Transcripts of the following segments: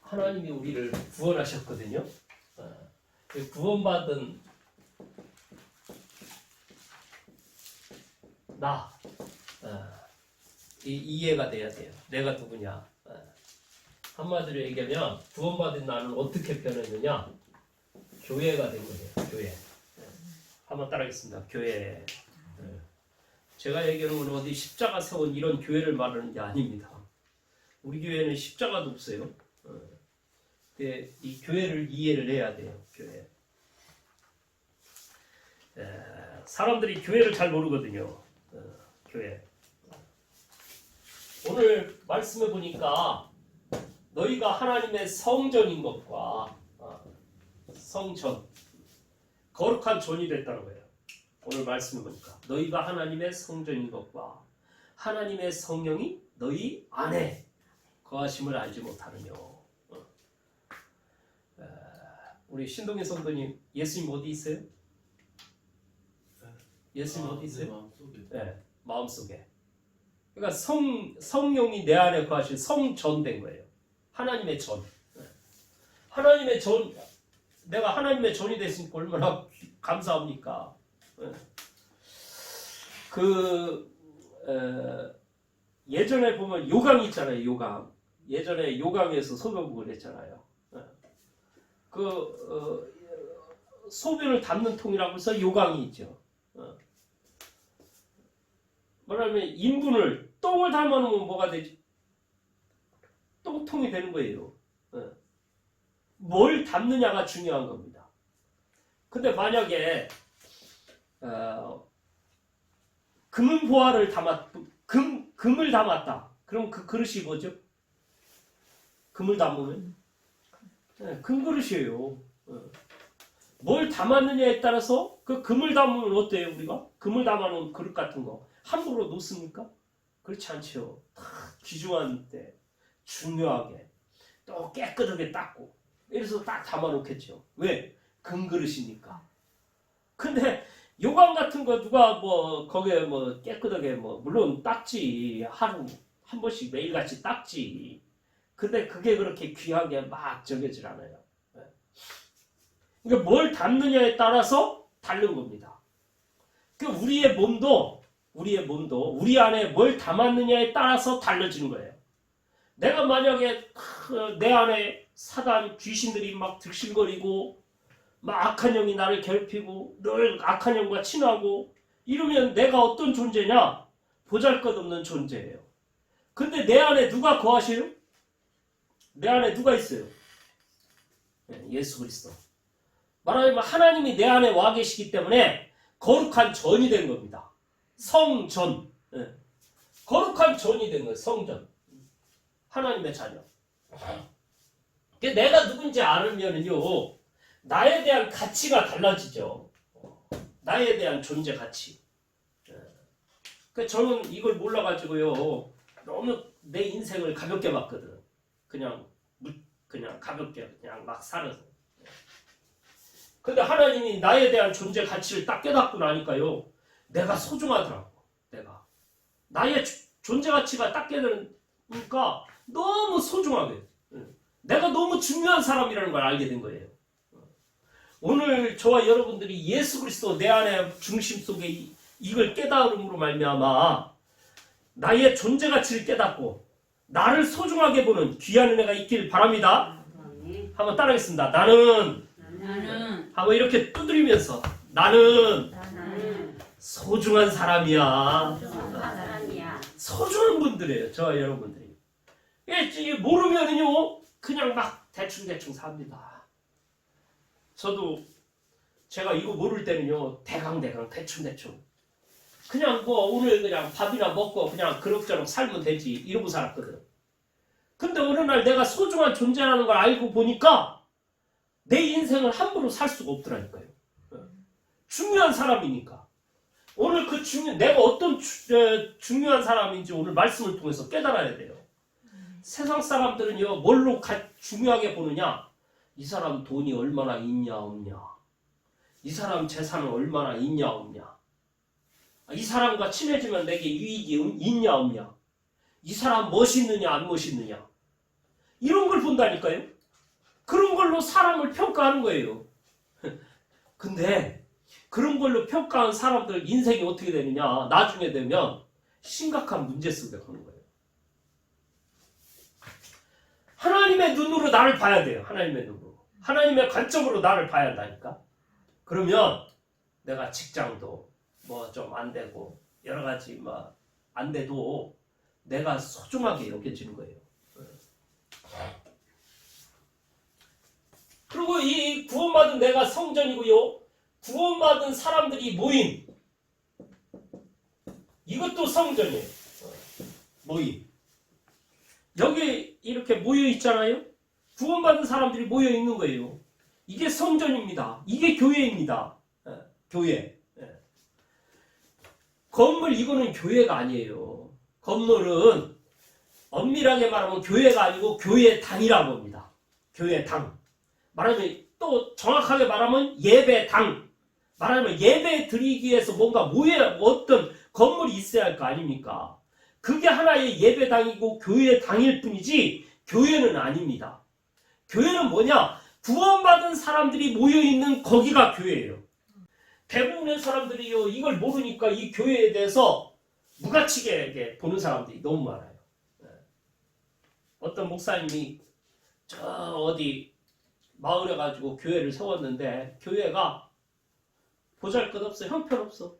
하나님이 우리를 구원하셨거든요. 구원받은 나 이해가 돼야 돼요. 내가 누구냐. 한마디로 얘기하면 구원받은 나는 어떻게 변했느냐. 교회가 된 거예요. 교회. 한번 따라하겠습니다. 교회. 제가 얘기하는 건 어디 십자가 세운 이런 교회를 말하는 게 아닙니다. 우리 교회는 십자가도 없어요. 이 교회를 이해를 해야 돼요. 교회. 사람들이 교회를 잘 모르거든요. 교회. 오늘 말씀해 보니까 너희가 하나님의 성전인 것과 성전, 거룩한 전이 됐다는 거예요. 오늘 말씀해 보니까 너희가 하나님의 성전인 것과 하나님의 성령이 너희 안에 거하심을 알지 못하느뇨. 우리 신동희 성도님, 예수님 어디 있어요? 예수님 어디 있어요? 네, 마음속에. 그러니까 성령이 내 안에 거하신 성전 된 거예요. 하나님의 전. 하나님의 전, 내가 하나님의 전이 됐으니까 얼마나 감사합니까? 예전에 보면 요강 있잖아요. 요강. 예전에 요강에서 소변국을 했잖아요. 소변을 담는 통이라고 해서 요강이 있죠. 뭐냐면 인분을 똥을 담아놓으면 뭐가 되지? 똥통이 되는 거예요. 뭘 담느냐가 중요한 겁니다. 근데 만약에 금은보화를 금을 담았다. 그럼 그 그릇이 뭐죠? 금을 담으면 금그릇이에요. 뭘 담았느냐에 따라서 그 금을 담으면 어때요? 우리가 금을 담아놓은 그릇 같은 거 함부로 놓습니까? 그렇지 않죠. 다 귀중한 때 중요하게 또 깨끗하게 닦고 이래서 딱 담아놓겠죠. 왜? 금그릇이니까. 근데 요강 같은 거 누가 뭐 거기에 뭐 깨끗하게 뭐 물론 닦지. 하루 한 번씩 매일같이 닦지. 근데 그게 그렇게 귀하게 막 저겨질 않아요. 그러니까 뭘 담느냐에 따라서 다른 겁니다. 그러니까 우리의 몸도 우리 안에 뭘 담았느냐에 따라서 달라지는 거예요. 내가 만약에 내 안에 사단 귀신들이 막 들실거리고 막 악한 영이 나를 괴롭히고 늘 악한 영과 친하고 이러면 내가 어떤 존재냐? 보잘것없는 존재예요. 근데 내 안에 누가 거하세요? 내 안에 누가 있어요? 예수 그리스도. 말하자면 하나님이 내 안에 와 계시기 때문에 거룩한 전이 된 겁니다. 성전. 거룩한 전이 된 거예요. 성전. 하나님의 자녀. 내가 누군지 알으면요, 나에 대한 가치가 달라지죠. 나에 대한 존재 가치. 저는 이걸 몰라가지고요, 너무 내 인생을 가볍게 봤거든. 그냥 가볍게 그냥 막 살아서. 근데 하나님이 나에 대한 존재 가치를 딱 깨닫고 나니까요, 내가 소중하더라고. 나의 존재 가치가 딱 깨닫으니까 너무 소중하게. 내가 너무 중요한 사람이라는 걸 알게 된 거예요. 오늘 저와 여러분들이 예수 그리스도 내 안에 중심 속에 이걸 깨달음으로 말미암아 나의 존재 가치를 깨닫고 나를 소중하게 보는 귀한 은혜가 있길 바랍니다. 한번 따라하겠습니다. 나는 한번 이렇게 두드리면서 나는 소중한 사람이야. 소중한 분들이에요. 저와 여러분들이. 모르면요 그냥 막 대충 삽니다. 저도 제가 이거 모를 때는요 대강 대충 그냥 뭐 오늘 그냥 밥이나 먹고 그냥 그럭저럭 살면 되지 이러고 살았거든. 근데 어느 날 내가 소중한 존재라는 걸 알고 보니까 내 인생을 함부로 살 수가 없더라니까요. 중요한 사람이니까. 오늘 내가 어떤 중요한 사람인지 오늘 말씀을 통해서 깨달아야 돼요. 세상 사람들은요 뭘로 중요하게 보느냐? 이 사람 돈이 얼마나 있냐 없냐, 이 사람 재산은 얼마나 있냐 없냐, 이 사람과 친해지면 내게 유익이 있냐 없냐, 이 사람 멋있느냐 안 멋있느냐, 이런 걸 본다니까요. 그런 걸로 사람을 평가하는 거예요. 근데 그런 걸로 평가한 사람들 인생이 어떻게 되느냐, 나중에 되면 심각한 문제 속에 가는 거예요. 하나님의 눈으로 나를 봐야 돼요. 하나님의 눈으로. 하나님의 관점으로 나를 봐야 한다니까. 그러면 내가 직장도 뭐 좀 안 되고 여러 가지 뭐 안 돼도 내가 소중하게 여겨지는 거예요. 그리고 이 구원받은 내가 성전이고요. 구원받은 사람들이 모임. 이것도 성전이에요. 모임. 여기 이렇게 모여 있잖아요. 구원받은 사람들이 모여 있는 거예요. 이게 성전입니다. 이게 교회입니다. 교회. 건물 이거는 교회가 아니에요. 건물은 엄밀하게 말하면 교회가 아니고 교회당이라고 합니다. 교회당. 말하면 또 정확하게 말하면 예배당. 말하면 예배 드리기 위해서 뭔가 어떤 건물이 있어야 할 거 아닙니까? 그게 하나의 예배당이고 교회당일 뿐이지 교회는 아닙니다. 교회는 뭐냐? 구원받은 사람들이 모여있는 거기가 교회예요. 대부분의 사람들이요, 이걸 모르니까 이 교회에 대해서 무가치게 보는 사람들이 너무 많아요. 어떤 목사님이 저 어디 마을에 가지고 교회를 세웠는데 교회가 보잘것없어, 형편없어.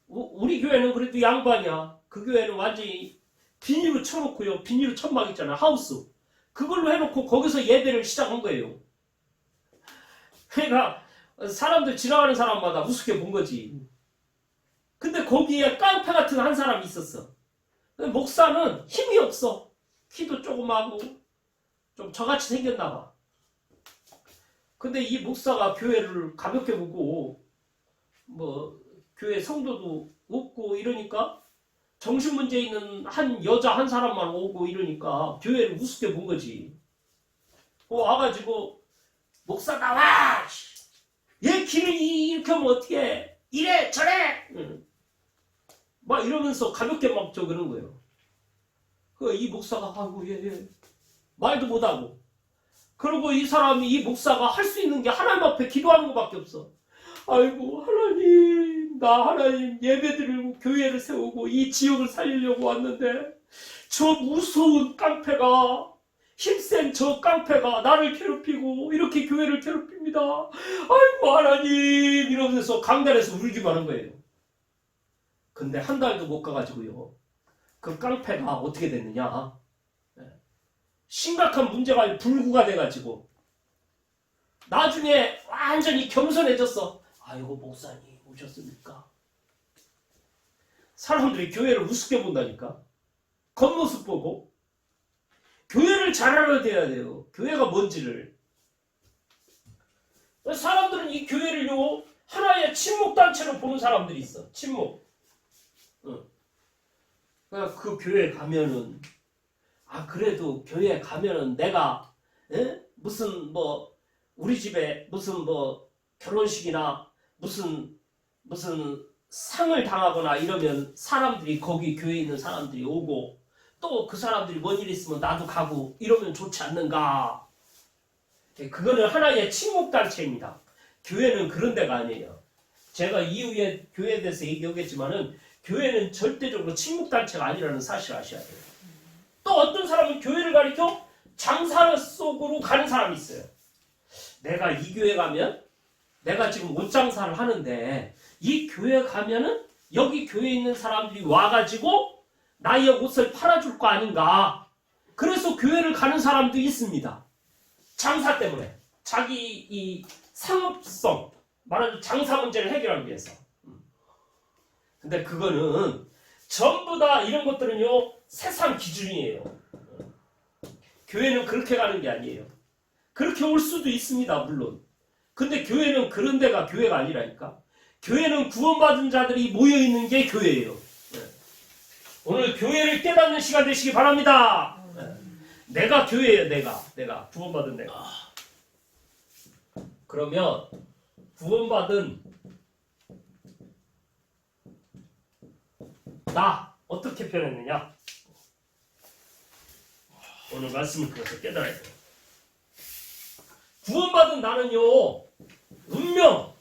우리 교회는 그래도 양반이야. 그 교회는 완전히 비닐로 쳐놓고요. 비닐로 천막 있잖아, 하우스. 그걸로 해놓고 거기서 예배를 시작한 거예요. 그러니까 사람들 지나가는 사람마다 우습게 본 거지. 근데 거기에 깡패 같은 한 사람이 있었어. 근데 목사는 힘이 없어. 키도 조그마하고 좀 저같이 생겼나 봐. 근데 이 목사가 교회를 가볍게 보고 뭐 교회 성도도 없고 이러니까 정신문제 있는 한 여자 한 사람만 오고 이러니까 교회를 우습게 본 거지. 와가지고 목사 나와! 얘 길을 이렇게 하면 어떻게 해? 이래 저래! 막 이러면서 가볍게 막 그런 거예요. 이 목사가 아이고 얘 말도 못하고, 그리고 이 목사가 할 수 있는 게 하나님 앞에 기도하는 것밖에 없어. 아이고 하나님, 나 하나님 예배드리고 교회를 세우고 이 지역을 살리려고 왔는데 저 무서운 깡패가, 힘센 저 깡패가 나를 괴롭히고 이렇게 교회를 괴롭힙니다. 아이고 하나님, 이러면서 강단에서 울기만 하는 거예요. 근데 한 달도 못 가가지고요, 그 깡패가 어떻게 됐느냐, 심각한 문제가 불구가 돼가지고 나중에 완전히 겸손해졌어. 아이고 목사님 오셨습니까? 사람들이 교회를 우습게 본다니까. 겉모습 보고. 교회를 잘 알아야 돼요. 교회가 뭔지를. 사람들은 이 교회를요, 하나의 친목단체로 보는 사람들이 있어. 친목. 그러니까 그 교회에 가면은, 그래도 교회에 가면은 내가 무슨 뭐 우리 집에 무슨 뭐 결혼식이나 무슨 상을 당하거나 이러면 사람들이, 거기 교회에 있는 사람들이 오고, 또 그 사람들이 뭔 일 있으면 나도 가고 이러면 좋지 않는가. 그거는 하나의 친목단체입니다. 교회는 그런 데가 아니에요. 제가 이후에 교회에 대해서 얘기하겠지만은 교회는 절대적으로 친목단체가 아니라는 사실을 아셔야 돼요. 또 어떤 사람은 교회를 가리켜 장사 속으로 가는 사람이 있어요. 내가 이 교회 가면, 내가 지금 옷 장사를 하는데 이 교회 가면은 여기 교회에 있는 사람들이 와가지고 나의 옷을 팔아줄 거 아닌가. 그래서 교회를 가는 사람도 있습니다. 장사 때문에. 자기 이 상업성, 말하자면 장사 문제를 해결하기 위해서. 근데 그거는 전부 다 이런 것들은요, 세상 기준이에요. 교회는 그렇게 가는 게 아니에요. 그렇게 올 수도 있습니다, 물론. 근데 교회는 그런 데가 교회가 아니라니까. 교회는 구원받은 자들이 모여있는 게 교회예요. 오늘 교회를 깨닫는 시간 되시기 바랍니다. 내가 교회예요. 내가 구원받은 내가. 그러면 구원받은 나 어떻게 표현했느냐? 오늘 말씀을 통해서 깨달아야 돼요. 구원받은 나는요, 운명,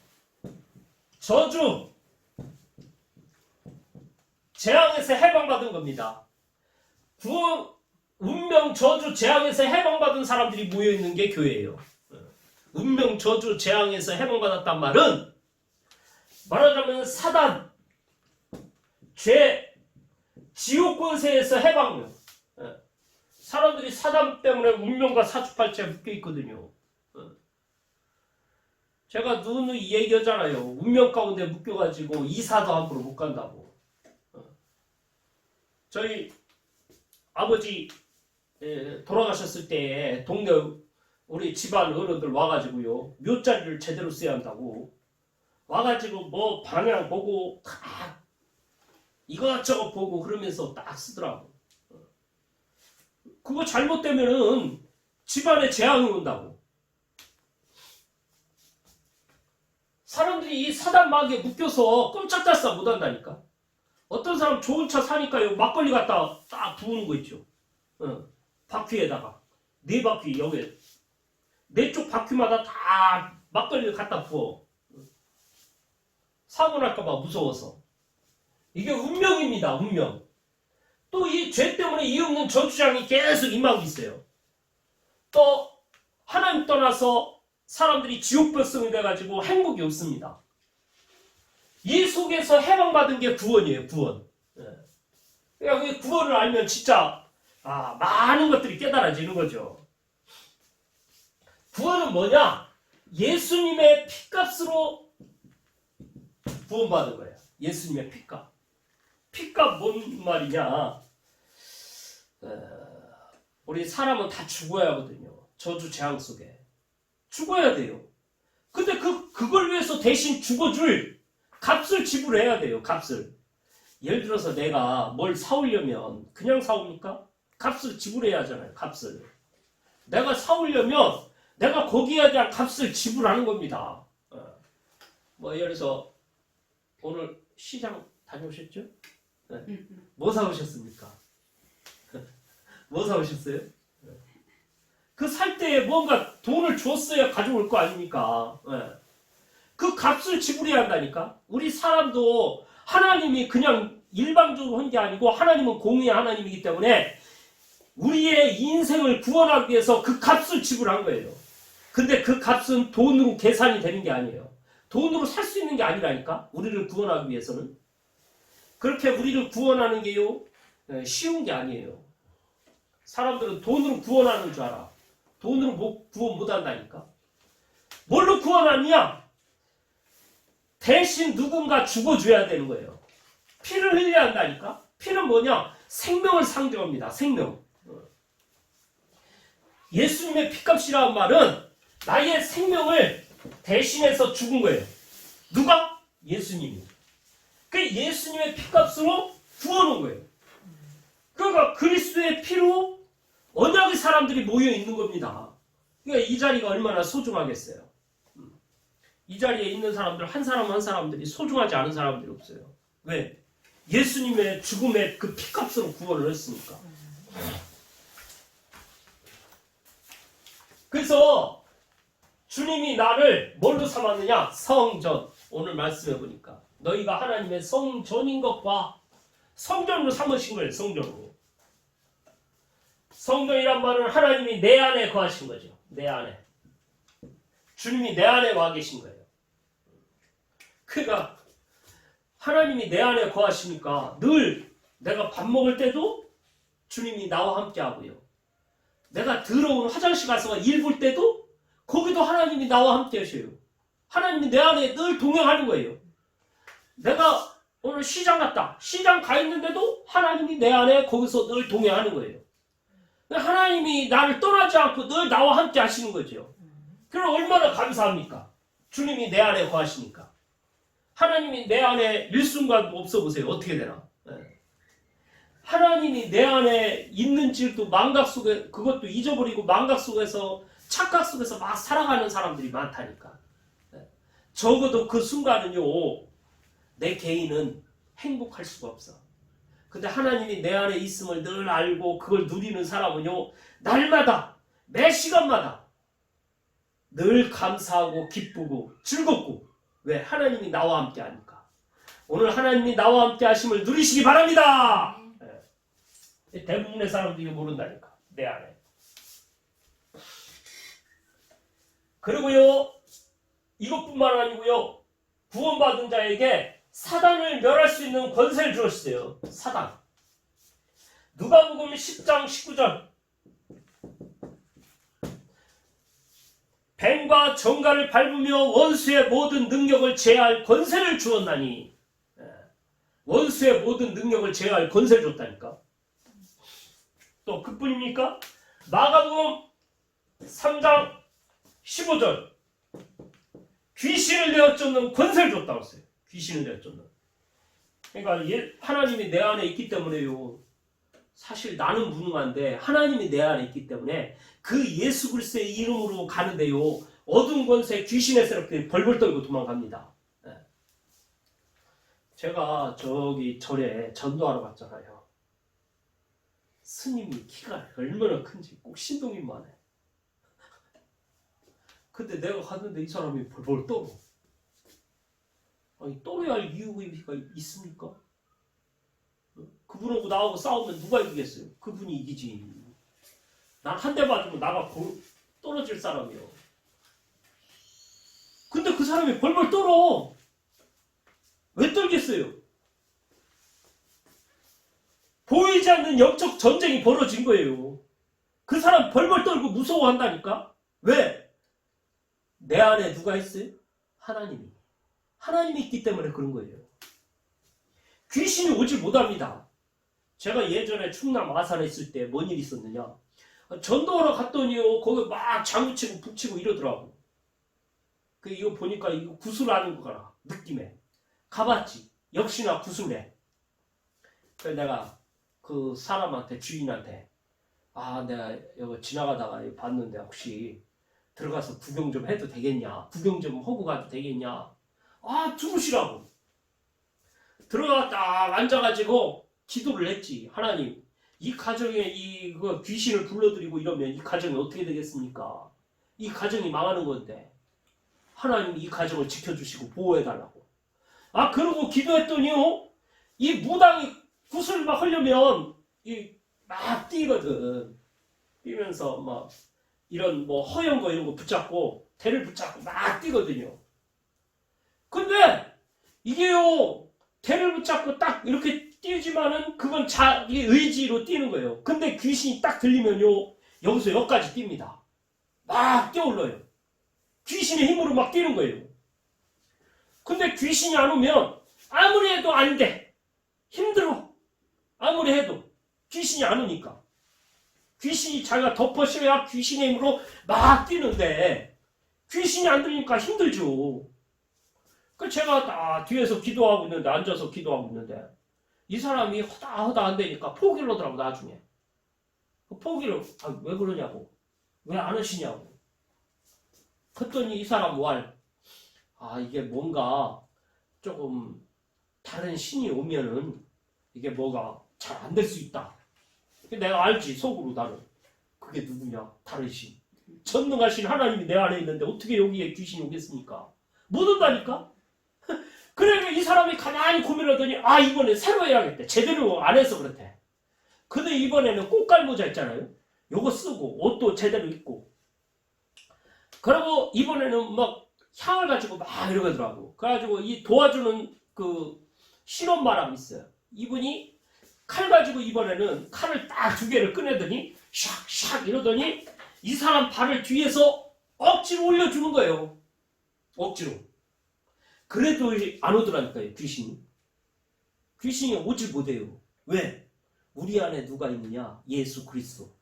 저주, 재앙에서 해방받은 겁니다. 구원, 운명, 저주, 재앙에서 해방받은 사람들이 모여있는 게 교회예요. 운명, 저주, 재앙에서 해방받았단 말은 말하자면 사단, 죄, 지옥 권세에서 해방요. 사람들이 사단 때문에 운명과 사주팔자에 묶여있거든요. 제가 누누이 얘기하잖아요. 운명 가운데 묶여가지고 이사도 함부로 못 간다고. 저희 아버지 돌아가셨을 때 동네 우리 집안 어른들 와가지고요. 묘자리를 제대로 써야 한다고. 와가지고 뭐 방향 보고 다 이것저것 보고 그러면서 딱 쓰더라고. 그거 잘못되면은 집안에 재앙이 온다고. 사람들이 이 사단마귀에 묶여서 꼼짝달싹 못한다니까. 어떤 사람 좋은 차 사니까요, 막걸리 갖다 딱 부으는 거 있죠. 바퀴에다가 네 바퀴 여기 네 쪽 바퀴마다 다 막걸리를 갖다 부어. 사고 날까봐 무서워서. 이게 운명입니다. 운명. 또 이 죄 때문에 이 없는 저주장이 계속 임하고 있어요. 또 하나님 떠나서 사람들이 지옥 백성이 돼가지고 행복이 없습니다. 이 속에서 해방받은 게 구원이에요. 구원. 그러니까 구원을 알면 진짜 많은 것들이 깨달아지는 거죠. 구원은 뭐냐? 예수님의 피값으로 구원받은 거예요. 예수님의 피값. 피값 뭔 말이냐? 우리 사람은 다 죽어야 하거든요. 저주 재앙 속에. 죽어야 돼요. 근데 그걸 위해서 대신 죽어줄 값을 지불해야 돼요. 값을. 예를 들어서 내가 뭘 사오려면 그냥 사옵니까? 값을 지불해야 하잖아요. 값을. 내가 사오려면 내가 거기에 대한 값을 지불하는 겁니다. 뭐 예를 들어서 오늘 시장 다녀오셨죠? 뭐 사오셨습니까? 뭐 사오셨어요? 그 살 때에 뭔가 돈을 줬어야 가져올 거 아닙니까? 그 값을 지불해야 한다니까? 우리 사람도 하나님이 그냥 일방적으로 한 게 아니고 하나님은 공의의 하나님이기 때문에 우리의 인생을 구원하기 위해서 그 값을 지불한 거예요. 근데 그 값은 돈으로 계산이 되는 게 아니에요. 돈으로 살 수 있는 게 아니라니까? 우리를 구원하기 위해서는. 그렇게 우리를 구원하는 게요, 쉬운 게 아니에요. 사람들은 돈으로 구원하는 줄 알아. 돈으로 구원 못한다니까. 뭘로 구원하느냐? 대신 누군가 죽어줘야 되는 거예요. 피를 흘려야 한다니까. 피는 뭐냐? 생명을 상징합니다. 생명. 예수님의 피값이라는 말은 나의 생명을 대신해서 죽은 거예요. 누가? 예수님이. 그 예수님의 피값으로 구원한 거예요. 그러니까 그리스도의 피로 언약의 사람들이 모여 있는 겁니다. 그러니까 이 자리가 얼마나 소중하겠어요. 이 자리에 있는 사람들 한 사람 한 사람들이 소중하지 않은 사람들이 없어요. 왜? 예수님의 죽음의 그 피값으로 구원을 했으니까. 그래서 주님이 나를 뭘로 삼았느냐? 성전. 오늘 말씀해 보니까 너희가 하나님의 성전인 것과 성전으로 삼으신 거예요. 성전으로. 성전이란 말은 하나님이 내 안에 거하신 거죠. 내 안에. 주님이 내 안에 와 계신 거예요. 그러니까 하나님이 내 안에 거하시니까 늘 내가 밥 먹을 때도 주님이 나와 함께 하고요. 내가 더러운 화장실 가서 일 볼 때도 거기도 하나님이 나와 함께 하셔요. 하나님이 내 안에 늘 동행하는 거예요. 내가 오늘 시장 갔다. 시장 가 있는데도 하나님이 내 안에 거기서 늘 동행하는 거예요. 하나님이 나를 떠나지 않고 늘 나와 함께 하시는 거죠. 그럼 얼마나 감사합니까? 주님이 내 안에 거하시니까. 하나님이 내 안에 일순간도 없어 보세요. 어떻게 되나? 하나님이 내 안에 있는지도 망각 속에 그것도 잊어버리고 망각 속에서 착각 속에서 막 살아가는 사람들이 많다니까. 적어도 그 순간은요, 내 개인은 행복할 수가 없어. 근데 하나님이 내 안에 있음을 늘 알고 그걸 누리는 사람은요, 날마다 매 시간마다 늘 감사하고 기쁘고 즐겁고. 왜? 하나님이 나와 함께 하니까. 오늘 하나님이 나와 함께 하심을 누리시기 바랍니다. 네. 대부분의 사람들이 이거 모른다니까. 내 안에. 그리고요, 이것뿐만 아니고요, 구원받은 자에게 사단을 멸할 수 있는 권세를 주었어요. 사단. 누가복음 10장 19절. 뱀과 정갈을 밟으며 원수의 모든 능력을 제어할 권세를 주었나니. 원수의 모든 능력을 제어할 권세를 줬다니까. 또 그뿐입니까? 마가복음 3장 15절. 귀신을 내어쫓는 권세를 줬다고 했어요. 귀신을 내어쫓는. 그러니까 하나님이 내 안에 있기 때문에요. 사실 나는 무능한데 하나님이 내 안에 있기 때문에 그 예수 그리스도의 이름으로 가는데요. 어두운 권세 귀신의 세력들이 벌벌 떨고 도망갑니다. 제가 저기 절에 전도하러 갔잖아요. 스님이 키가 얼마나 큰지 꼭 신동이만 해. 근데 내가 갔는데 이 사람이 벌벌 떨어. 아니 떨어야 할 이유가 있습니까? 그분하고 나하고 싸우면 누가 이기겠어요? 그분이 이기지. 난 한 대 맞으면 나가 떨어질 사람이요. 근데 그 사람이 벌벌 떨어. 왜 떨겠어요? 보이지 않는 영적 전쟁이 벌어진 거예요. 그 사람 벌벌 떨고 무서워한다니까? 왜? 내 안에 누가 있어요? 하나님이. 하나님이 있기 때문에 그런 거예요. 귀신이 오질 못합니다. 제가 예전에 충남 아산에 있을 때 뭔 일이 있었느냐. 전도하러 갔더니요. 거기 막 장구치고 북치고 이러더라고. 이거 보니까 이거 구슬하는 거라. 느낌에. 가봤지. 역시나 구슬해. 그래서 내가 그 사람한테 주인한테 내가 여기 지나가다가 봤는데 혹시 들어가서 구경 좀 해도 되겠냐. 구경 좀 하고 가도 되겠냐. 들어오시라고. 들어가 딱 앉아가지고 기도를 했지. 하나님, 이 가정에 이거 귀신을 불러들이고 이러면 이 가정이 어떻게 되겠습니까? 이 가정이 망하는 건데 하나님이 이 가정을 지켜주시고 보호해달라고. 그러고 기도했더니요, 이 무당이 구슬 막 하려면 막 뛰거든. 뛰면서 막 이런 뭐 허연 거 이런 거 붙잡고 대를 붙잡고 막 뛰거든요. 근데 이게요, 대를 붙잡고 딱 이렇게 뛰지만은 그건 자기 의지로 뛰는 거예요. 근데 귀신이 딱 들리면요, 여기서 여기까지 뜁니다. 막 뛰어올라요. 귀신의 힘으로 막 뛰는 거예요. 근데 귀신이 안 오면 아무리 해도 안 돼. 힘들어. 아무리 해도 귀신이 안 오니까. 귀신이 자기가 덮어씌워야 귀신의 힘으로 막 뛰는데 귀신이 안 들리니까 힘들죠. 제가 뒤에서 기도하고 있는데, 앉아서 기도하고 있는데 이 사람이 허다 안 되니까 포기를 하더라고. 나중에 포기를. 왜 그러냐고. 왜 안 하시냐고. 그랬더니 이 사람 이게 뭔가 조금 다른 신이 오면은 이게 뭐가 잘 안 될 수 있다. 내가 알지, 속으로. 나는 그게 누구냐. 다른 신. 전능하신 하나님이 내 안에 있는데 어떻게 여기에 귀신이 오겠습니까? 못 온다니까. 그래 이 사람이 가만히 고민하더니 이번에 새로 해야겠대. 제대로 안 해서 그렇대. 근데 이번에는 꽃갈모자 있잖아요. 요거 쓰고 옷도 제대로 입고, 그리고 이번에는 막 향을 가지고 막 이러더라고. 그래가지고 이 도와주는 그 신혼마람 있어요. 이분이 칼 가지고 이번에는 칼을 딱 2개를 꺼내더니 샥샥 이러더니 이 사람 발을 뒤에서 억지로 올려주는 거예요. 억지로. 그래도 안 오더라니까요. 귀신이 오질 못해요. 왜? 우리 안에 누가 있느냐? 예수 그리스도.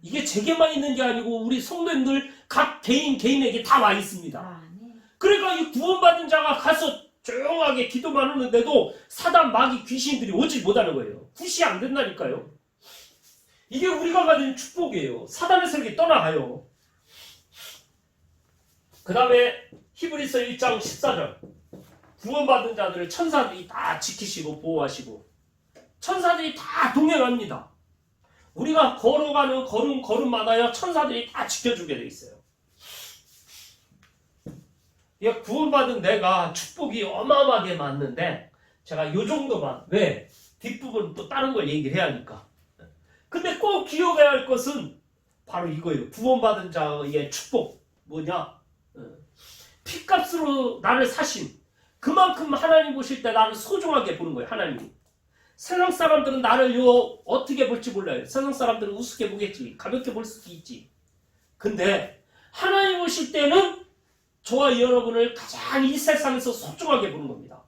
이게 제게만 있는 게 아니고 우리 성도님들 각 개인에게 다 와 있습니다. 네. 그러니까 이 구원받은 자가 가서 조용하게 기도만 하는데도 사단 마귀 귀신들이 오질 못하는 거예요. 굿이 안 된다니까요. 이게 우리가 가진 축복이에요. 사단의 세력이 떠나가요. 그 다음에 히브리서 1장 14절. 구원받은 자들을 천사들이 다 지키시고 보호하시고 천사들이 다 동행합니다. 우리가 걸어가는 걸음마다요 천사들이 다 지켜주게 돼 있어요. 구원받은 내가 축복이 어마어마하게 많는데 제가 요 정도만 왜 뒷부분 또 다른 걸 얘기를 해야 하니까. 근데 꼭 기억해야 할 것은 바로 이거예요. 구원받은 자의 축복 뭐냐? 피값으로 나를 사신 그만큼 하나님 보실 때 나를 소중하게 보는 거예요. 하나님이. 세상 사람들은 나를 어떻게 볼지 몰라요. 세상 사람들은 우습게 보겠지. 가볍게 볼 수도 있지. 근데 하나님 보실 때는 저와 여러분을 가장 이 세상에서 소중하게 보는 겁니다.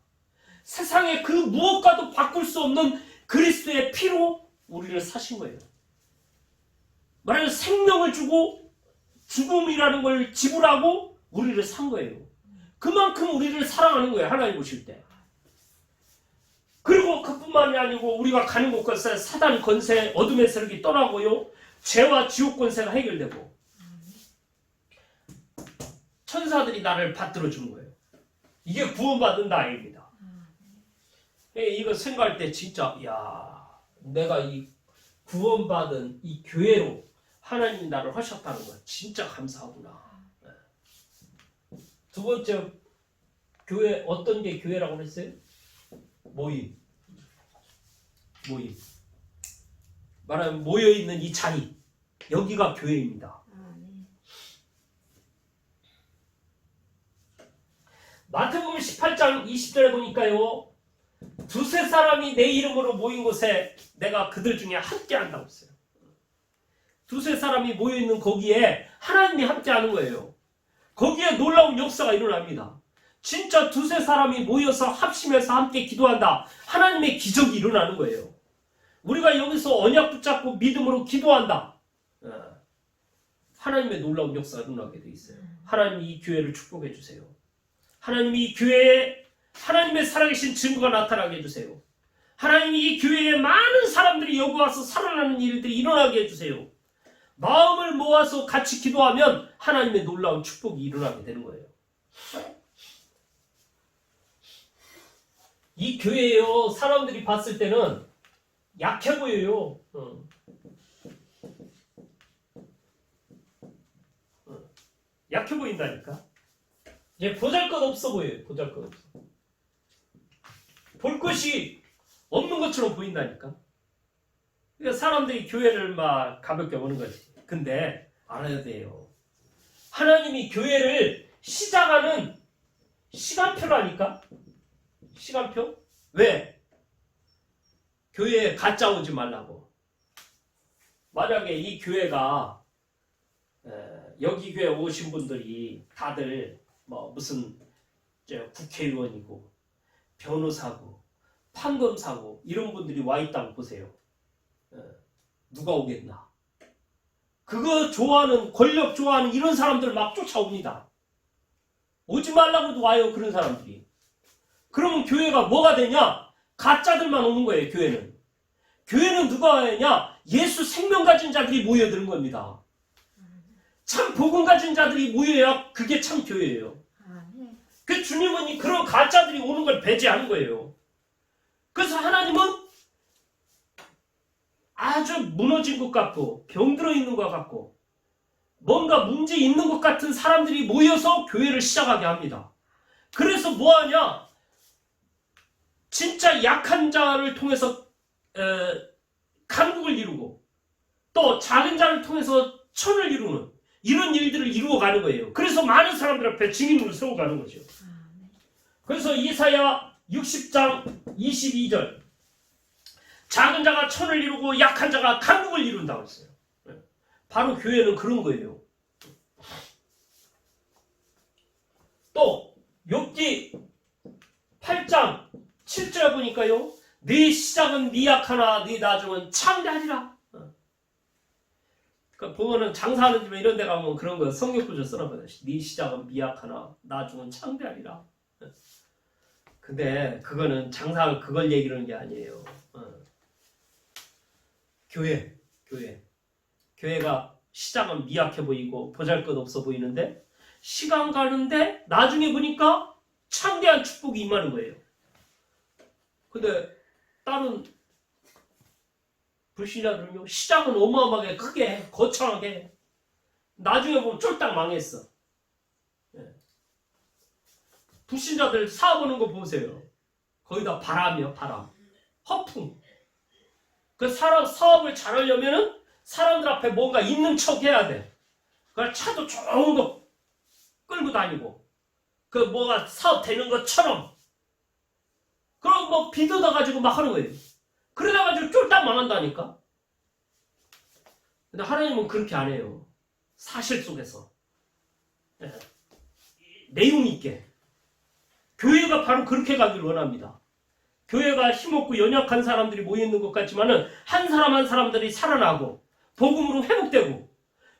세상의 그 무엇과도 바꿀 수 없는 그리스도의 피로 우리를 사신 거예요. 말하자면 생명을 주고 죽음이라는 걸 지불하고 우리를 산 거예요. 그만큼 우리를 사랑하는 거예요. 하나님 보실 때. 그리고 그뿐만이 아니고 우리가 가는 곳곳에 사단 권세, 어둠의 세력이 떠나고요. 죄와 지옥 권세가 해결되고 천사들이 나를 받들어 주는 거예요. 이게 구원받은 나입니다. 이거 생각할 때 진짜 내가 이 구원받은 이 교회로 하나님이 나를 하셨다는 거 진짜 감사하구나. 두 번째 교회 어떤 게 교회라고 했어요? 모임. 말하면 모여있는 이 자리 여기가 교회입니다. 마태복음 18장 20절에 보니까요. 두세 사람이 내 이름으로 모인 곳에 내가 그들 중에 함께 한다고 했어요. 두세 사람이 모여있는 거기에 하나님이 함께 하는 거예요. 거기에 놀라운 역사가 일어납니다. 진짜 두세 사람이 모여서 합심해서 함께 기도한다. 하나님의 기적이 일어나는 거예요. 우리가 여기서 언약 붙잡고 믿음으로 기도한다. 하나님의 놀라운 역사가 일어나게 돼 있어요. 하나님이 이 교회를 축복해 주세요. 하나님이 이 교회에 하나님의 살아계신 증거가 나타나게 해주세요. 하나님이 이 교회에 많은 사람들이 여기 와서 살아나는 일들이 일어나게 해주세요. 마음을 모아서 같이 기도하면 하나님의 놀라운 축복이 일어나게 되는 거예요. 이 교회에요. 사람들이 봤을 때는 약해 보여요. 약해 보인다니까. 이제 보잘것없어 보여요. 보잘것없어. 볼 것이 없는 것처럼 보인다니까. 그러니까 사람들이 교회를 막 가볍게 보는 거지. 근데 알아야 돼요. 하나님이 교회를 시작하는 시간표라니까. 시간표? 왜? 교회에 가짜 오지 말라고. 만약에 이 교회가 여기 교회 오신 분들이 다들 뭐 무슨 국회의원이고 변호사고 판검사고 이런 분들이 와 있다고 보세요. 누가 오겠나? 그거 좋아하는 권력 좋아하는 이런 사람들 막 쫓아옵니다. 오지 말라고 해도 와요. 그런 사람들이. 그러면 교회가 뭐가 되냐? 가짜들만 오는 거예요. 교회는 누가 와야냐? 예수 생명 가진 자들이 모여드는 겁니다. 참 복음 가진 자들이 모여야 그게 참 교회예요. 그 주님은 그런 가짜들이 오는 걸 배제하는 거예요. 그래서 하나님은 아주 무너진 것 같고 병들어 있는 것 같고 뭔가 문제 있는 것 같은 사람들이 모여서 교회를 시작하게 합니다. 그래서 뭐하냐? 진짜 약한 자를 통해서 강국을 이루고 또 작은 자를 통해서 천을 이루는 이런 일들을 이루어가는 거예요. 그래서 많은 사람들 앞에 증인으로 세워가는 거죠. 그래서 이사야 60장 22절 작은 자가 천을 이루고 약한 자가 강국을 이룬다고 했어요. 바로 교회는 그런 거예요. 또 욥기 8장 7절에 보니까요. 네 시작은 미약하나 네 나중은 창대하리라. 그러니까 보면은 장사하는 집에 이런 데 가면 그런 거 성경구절 써놔봐요. 네 시작은 미약하나 나중은 창대하리라. 근데 그거는 장사하는 그걸 얘기하는 게 아니에요. 교회가 시작은 미약해 보이고 보잘것없어 보이는데 시간 가는데 나중에 보니까 창대한 축복이 임하는 거예요. 근데 다른 불신자들은요, 시작은 어마어마하게 크게 거창하게 나중에 보면 쫄딱 망했어. 불신자들 사업하는 거 보세요. 거기다 바람이요, 바람. 허풍. 그 사업을 잘하려면은 사람들 앞에 뭔가 있는 척 해야 돼. 그 차도 좋은 거 끌고 다니고, 그 뭐가 사업 되는 것처럼. 그럼 뭐 빚어가지고 막 하는 거예요. 그러다가지고 쫄딱 망한다니까. 근데 하나님은 그렇게 안 해요. 사실 속에서. 내용 있게. 교회가 바로 그렇게 가기를 원합니다. 교회가 힘없고 연약한 사람들이 모여있는 것 같지만은 한 사람 한 사람들이 살아나고 복음으로 회복되고,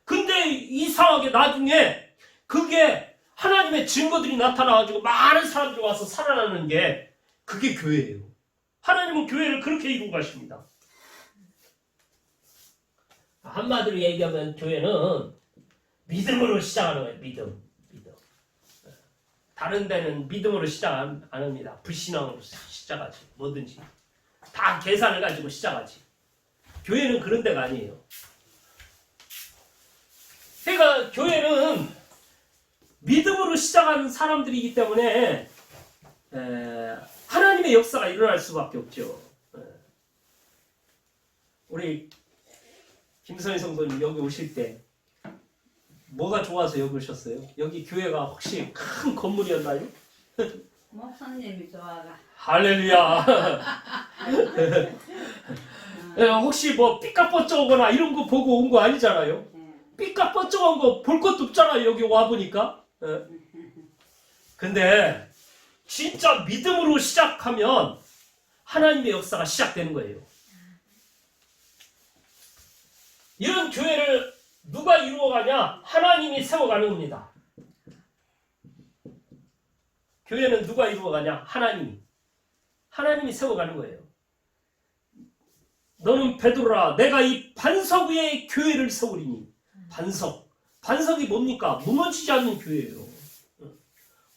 근데 이상하게 나중에 그게 하나님의 증거들이 나타나가지고 많은 사람들이 와서 살아나는 게 그게 교회예요. 하나님은 교회를 그렇게 이루고 가십니다. 한마디로 얘기하면 교회는 믿음으로 시작하는 거예요. 믿음. 다른 데는 믿음으로 시작 안 합니다. 불신앙으로 시작하지. 뭐든지. 다 계산을 가지고 시작하지. 교회는 그런 데가 아니에요. 그러니까 교회는 믿음으로 시작하는 사람들이기 때문에 하나님의 역사가 일어날 수밖에 없죠. 우리 김선희 성도님 여기 오실 때 뭐가 좋아서 여기 오셨어요? 여기 교회가 혹시 큰 건물이었나요? 목사님이 좋아가. 할렐루야. 혹시 뭐 삐까뻔쩍하거나 이런 거 보고 온 거 아니잖아요. 삐까뻔쩍한 거 볼 것도 없잖아요. 여기 와보니까. 근데 진짜 믿음으로 시작하면 하나님의 역사가 시작되는 거예요. 이런 교회를 누가 이루어가냐? 하나님이 세워가는 겁니다. 교회는 누가 이루어가냐? 하나님이 세워가는 거예요. 너는 베드로라, 내가 이 반석 위에 교회를 세우리니. 반석이 뭡니까? 무너지지 않는 교회예요.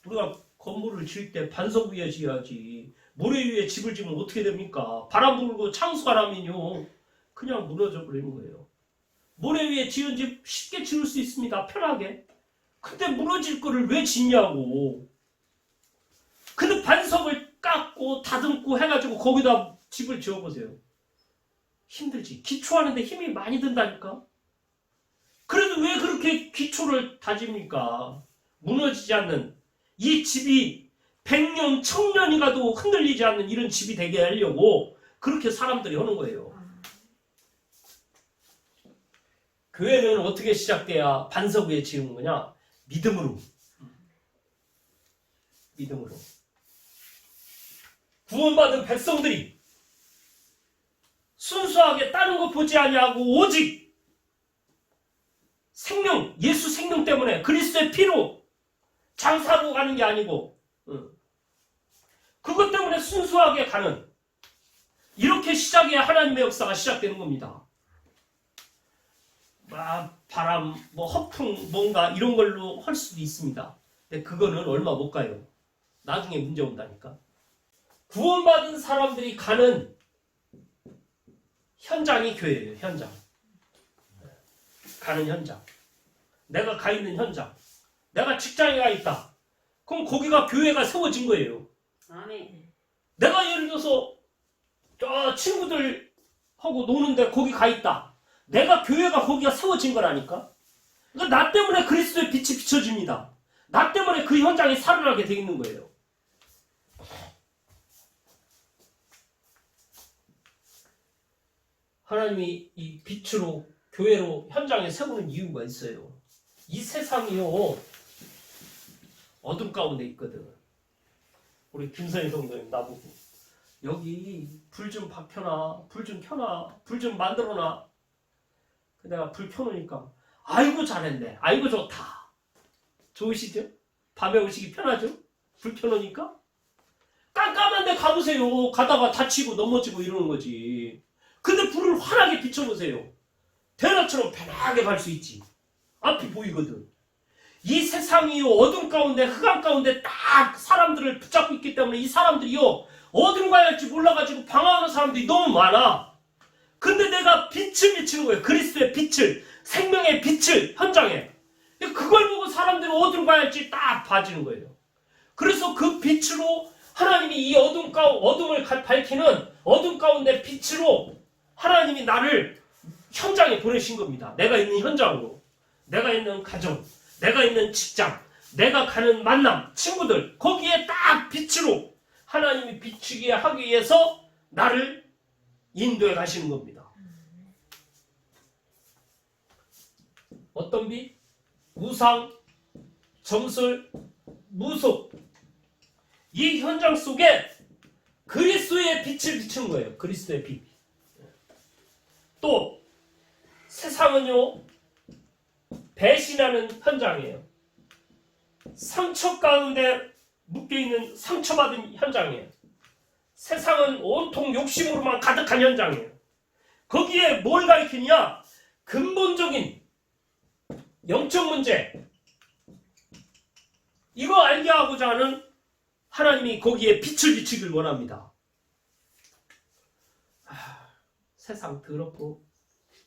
우리가 건물을 지을 때 반석 위에 지어야지. 모래 위에 집을 지으면 어떻게 됩니까? 바람 불고 창수가 나면요 그냥 무너져 버리는 거예요. 모래 위에 지은 집 쉽게 지을 수 있습니다. 편하게. 근데 무너질 거를 왜 짓냐고. 근데 반석을 깎고 다듬고 해가지고 거기다 집을 지어보세요. 힘들지. 기초하는데 힘이 많이 든다니까. 그래도 왜 그렇게 기초를 다집니까? 무너지지 않는 이 집이 100년, 1000년이 가도 흔들리지 않는 이런 집이 되게 하려고 그렇게 사람들이 하는 거예요. 교회는 어떻게 시작돼야 반석 위에 지은 거냐? 믿음으로. 구원받은 백성들이 순수하게 다른 거 보지 아니하고 오직 생명, 예수 생명 때문에 그리스도의 피로 장사로 가는 게 아니고 그것 때문에 순수하게 가는, 이렇게 시작해야 하나님의 역사가 시작되는 겁니다. 바람, 허풍, 뭔가 이런 걸로 할 수도 있습니다. 근데 그거는 얼마 못 가요. 나중에 문제 온다니까. 구원받은 사람들이 가는 현장이 교회예요. 현장. 가는 현장. 내가 가 있는 현장. 내가 직장에 가 있다. 그럼 거기가 교회가 세워진 거예요. 아멘. 내가 예를 들어서 저 친구들하고 노는데 거기 가 있다. 내가 교회가 거기가 세워진 거라니까. 그러니까 나 때문에 그리스도의 빛이 비춰집니다. 나 때문에 그 현장에 살아나게 돼 있는 거예요. 하나님이 이 빛으로 교회로 현장에 세우는 이유가 있어요. 이 세상이요 어둠 가운데 있거든. 우리 김선희 성도님 나보고 여기 불 좀 박혀놔, 불 좀 켜놔, 불 좀 만들어놔. 내가 불 켜놓으니까 아이고 잘했네, 아이고 좋다. 좋으시죠? 밤에 오시기 편하죠? 불 켜놓으니까. 깜깜한 데 가보세요. 가다가 다치고 넘어지고 이러는 거지. 근데 불을 환하게 비춰보세요. 대낮처럼 편하게 갈 수 있지. 앞이 보이거든. 이 세상이 어둠 가운데, 흑암 가운데 딱 사람들을 붙잡고 있기 때문에 이 사람들이요 어디로 가야 할지 몰라가지고 방황하는 사람들이 너무 많아. 근데 내가 빛을 비치는 거예요. 그리스도의 빛을, 생명의 빛을 현장에. 그걸 보고 사람들이 어디로 가야 할지 딱 봐지는 거예요. 그래서 그 빛으로 하나님이 이 어둠을 밝히는 어둠 가운데 빛으로 하나님이 나를 현장에 보내신 겁니다. 내가 있는 현장으로, 내가 있는 가정, 내가 있는 직장, 내가 가는 만남, 친구들, 거기에 딱 빛으로 하나님이 비추게 하기 위해서 나를 인도해 가시는 겁니다. 어떤 빛? 우상, 점술, 무속. 이 현장 속에 그리스도의 빛을 비추는 거예요. 그리스도의 빛. 또 세상은요, 배신하는 현장이에요. 상처 가운데 묶여있는 상처받은 현장이에요. 세상은 온통 욕심으로만 가득한 현장이에요. 거기에 뭘 가리키냐? 근본적인 영적 문제, 이거 알게 하고자 하는 하나님이 거기에 빛을 비추길 원합니다. 세상 더럽고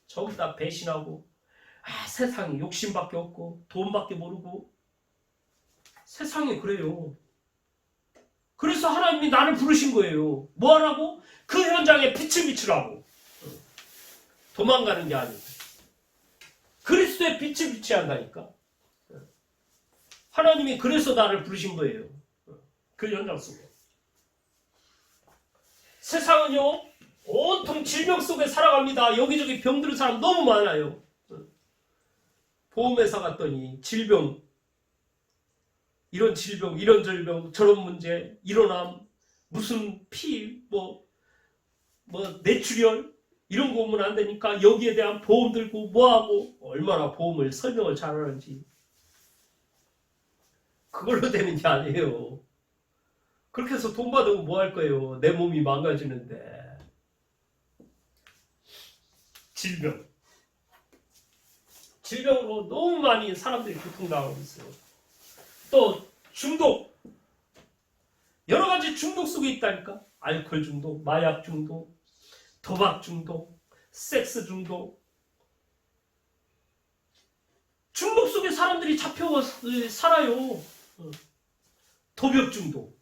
전부 다 배신하고 세상이 욕심밖에 없고 돈밖에 모르고 세상이 그래요. 그래서 하나님이 나를 부르신 거예요. 뭐 하라고? 그 현장에 빛을 비추라고. 도망가는 게 아니고 그리스도의 빛을 비춰야 한다니까. 하나님이 그래서 나를 부르신 거예요. 그 현장 속에. 세상은요, 온통 질병 속에 살아갑니다. 여기저기 병드는 사람 너무 많아요. 보험회사 갔더니 질병, 이런 질병, 이런 질병, 저런 문제, 일어남, 무슨 피, 뇌출혈, 이런 거 오면 안 되니까 여기에 대한 보험 들고 뭐하고, 얼마나 보험을 설명을 잘하는지. 그걸로 되는 게 아니에요. 그렇게 해서 돈 받으면 뭐 할 거예요? 내 몸이 망가지는데. 질병으로 너무 많이 사람들이 고통당하고 있어요. 또 중독, 여러 가지 중독 속에 있다니까. 알코올 중독, 마약 중독, 도박 중독, 섹스 중독. 중독 속에 사람들이 잡혀 살아요. 도벽 중독.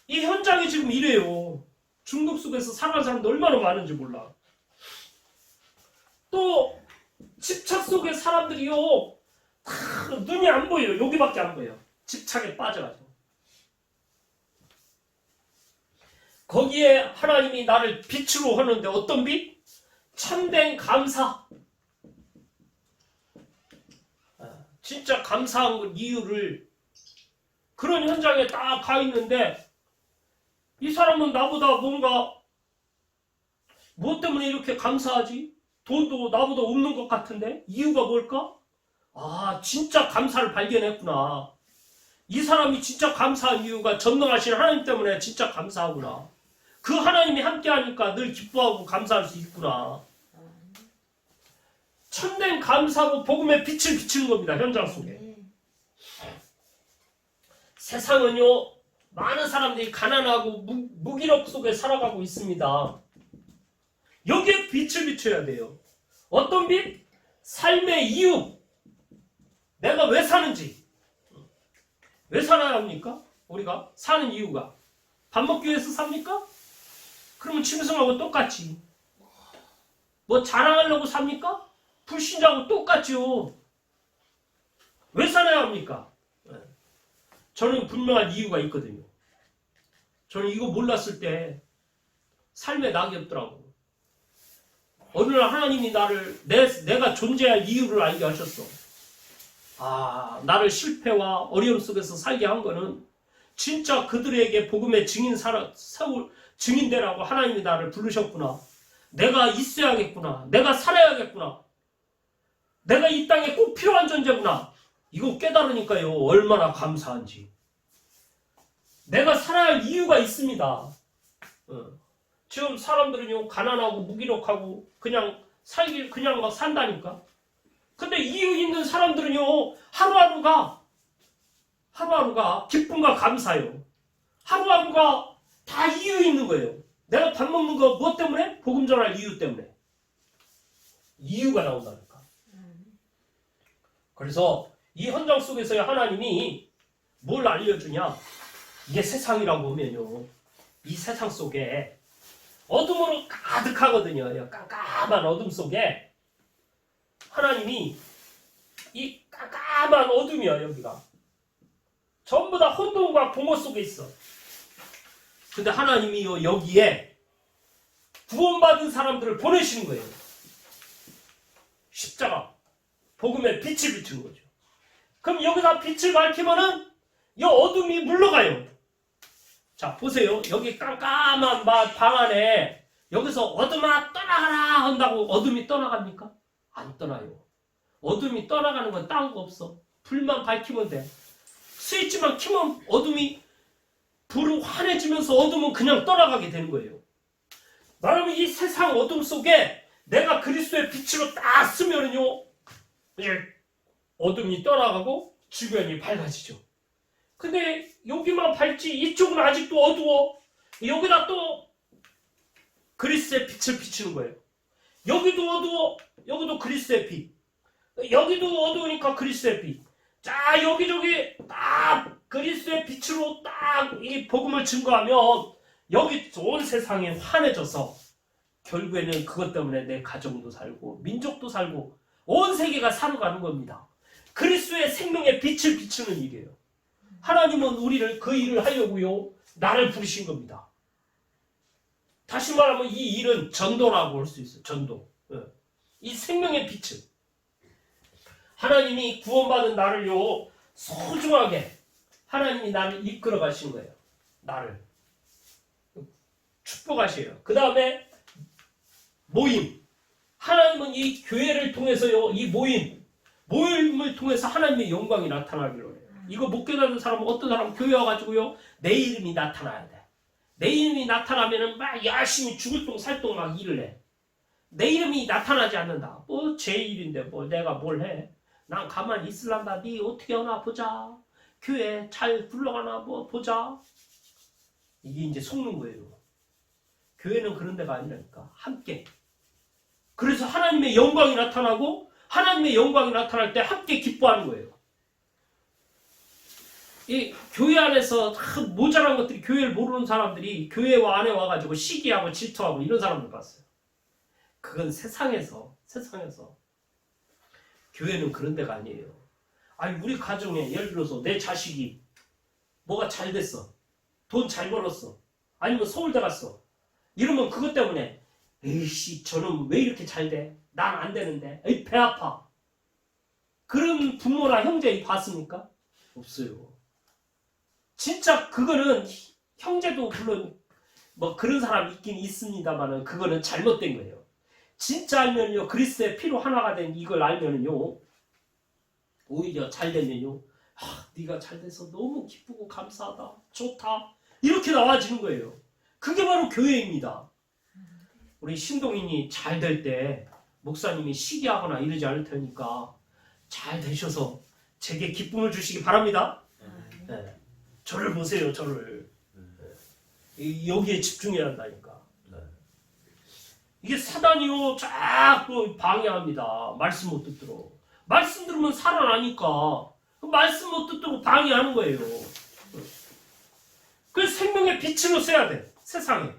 이 현장이 지금 이래요. 중독 속에서 살아가는 사람도 얼마나 많은지 몰라. 또 집착 속에 사람들이요, 다 눈이 안 보여요. 여기밖에 안 보여요. 집착에 빠져가지고. 거기에 하나님이 나를 빛으로 하는데 어떤 빛? 참된 감사. 진짜 감사한 이유를, 그런 현장에 딱 가 있는데 이 사람은 나보다 뭔가 무엇 때문에 이렇게 감사하지? 돈도 나보다 없는 것 같은데 이유가 뭘까? 진짜 감사를 발견했구나. 이 사람이 진짜 감사한 이유가 전능하신 하나님 때문에 진짜 감사하구나. 그 하나님이 함께하니까 늘 기뻐하고 감사할 수 있구나. 참된 감사로 복음의 빛을 비추는 겁니다. 현장 속에. 세상은요, 많은 사람들이 가난하고 무기력 속에 살아가고 있습니다. 여기에 빛을 비춰야 돼요. 어떤 빛? 삶의 이유. 내가 왜 사는지. 왜 살아야 합니까? 우리가 사는 이유가 밥 먹기 위해서 삽니까? 그러면 짐승하고 똑같지. 뭐 자랑하려고 삽니까? 불신자하고 똑같죠. 왜 살아야 합니까? 저는 분명한 이유가 있거든요. 저는 이거 몰랐을 때 삶에 낙이 없더라고. 어느 날 하나님이 나를 내가 존재할 이유를 알게 하셨어. 나를 실패와 어려움 속에서 살게 한 거는 진짜 그들에게 복음의 증인되라고 하나님이 나를 부르셨구나. 내가 있어야겠구나. 내가 살아야겠구나. 내가 이 땅에 꼭 필요한 존재구나. 이거 깨달으니까요, 얼마나 감사한지. 내가 살아야 할 이유가 있습니다. 지금 사람들은요, 가난하고 무기력하고 그냥 막 산다니까. 근데 이유 있는 사람들은요, 하루하루가 기쁨과 감사요. 하루하루가 다 이유 있는 거예요. 내가 밥 먹는 거 무엇 때문에? 복음 전할 이유 때문에. 이유가 나온다니까. 그래서 이 현장 속에서 하나님이 뭘 알려주냐? 이게 세상이라고 하면요, 이 세상 속에 어둠으로 가득하거든요. 깜깜한 어둠 속에 하나님이 이 깜깜한 어둠이야. 여기가 전부 다 혼돈과 공허 속에 있어. 근데 하나님이 여기에 구원받은 사람들을 보내시는 거예요. 십자가 복음의 빛을 비추는 거죠. 그럼 여기다 빛을 밝히면은 이 어둠이 물러가요. 자, 보세요. 여기 깜깜한 방 안에 여기서 어둠아 떠나가라 한다고 어둠이 떠나갑니까? 안 떠나요. 어둠이 떠나가는 건 딴 거 없어. 불만 밝히면 돼. 스위치만 켜면 어둠이 불은 환해지면서 어둠은 그냥 떠나가게 되는 거예요. 나는 이 세상 어둠 속에 내가 그리스도의 빛으로 딱 쓰면은요, 이제 어둠이 떠나가고 주변이 밝아지죠. 근데 여기만 밝지 이쪽은 아직도 어두워. 여기다 또 그리스도의 빛을 비추는 거예요. 여기도 어두워. 여기도 그리스도의 빛. 여기도 어두우니까 그리스도의 빛. 자, 여기저기 딱 그리스도의 빛으로 딱 이 복음을 증거하면 여기 온 세상에 환해져서 결국에는 그것 때문에 내 가정도 살고 민족도 살고 온 세계가 살아가는 겁니다. 그리스도의 생명의 빛을 비추는 일이에요. 하나님은 우리를 그 일을 하려고요, 나를 부르신 겁니다. 다시 말하면 이 일은 전도라고 할 수 있어요. 전도. 이 생명의 빛을 하나님이 구원받은 나를요, 소중하게 하나님이 나를 이끌어 가신 거예요. 나를 축복하셔요. 그 다음에 모임. 하나님은 이 교회를 통해서요, 이 모임을 통해서 하나님의 영광이 나타나기로 해요. 이거 못 깨닫는 사람은 어떤 사람은 교회 와가지고요, 내 이름이 나타나야 돼. 내 이름이 나타나면은 막 열심히 죽을 똥 살똥 막 일을 해. 내 이름이 나타나지 않는다. 뭐 제 일인데 뭐 내가 뭘 해. 난 가만히 있을란다. 네 어떻게 하나 보자. 교회 잘 굴러가나 뭐 보자. 이게 이제 속는 거예요. 교회는 그런 데가 아니라니까. 함께. 그래서 하나님의 영광이 나타나고 하나님의 영광이 나타날 때 함께 기뻐하는 거예요. 이 교회 안에서 모자란 것들이, 교회를 모르는 사람들이 교회 안에 와가지고 시기하고 질투하고 이런 사람들 봤어요. 그건 세상에서. 교회는 그런 데가 아니에요. 아니, 우리 가정에 예를 들어서 내 자식이 뭐가 잘 됐어. 돈 잘 벌었어. 아니면 서울대 갔어. 이러면 그것 때문에 에이씨 저는 왜 이렇게 잘 돼? 난 안 되는데. 에이 배 아파. 그런 부모나 형제 봤습니까? 없어요. 진짜 그거는 형제도 물론 뭐 그런 사람 있긴 있습니다만은 그거는 잘못된 거예요. 진짜 알면요, 그리스도의 피로 하나가 된 이걸 알면요, 오히려 잘 되면요, 네가 잘 돼서 너무 기쁘고 감사하다, 좋다, 이렇게 나와지는 거예요. 그게 바로 교회입니다. 우리 신동인이 잘 될 때 목사님이 시기하거나 이러지 않을 테니까 잘 되셔서 제게 기쁨을 주시기 바랍니다. 네. 저를 보세요, 저를. 여기에 집중해야 한다니까. 이게 사단이요, 자꾸 방해합니다. 말씀 못 듣도록. 말씀 들으면 살아나니까 말씀 못 듣도록 방해하는 거예요. 그래서 생명의 빛으로 써야 돼, 세상에.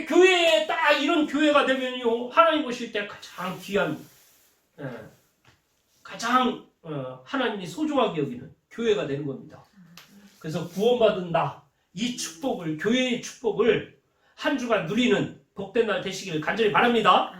교회에 딱 이런 교회가 되면요, 하나님 보실 때 가장 귀한, 가장 하나님이 소중하게 여기는 교회가 되는 겁니다. 그래서 구원받은 나, 이 축복을, 교회의 축복을 한 주간 누리는 복된 날 되시기를 간절히 바랍니다.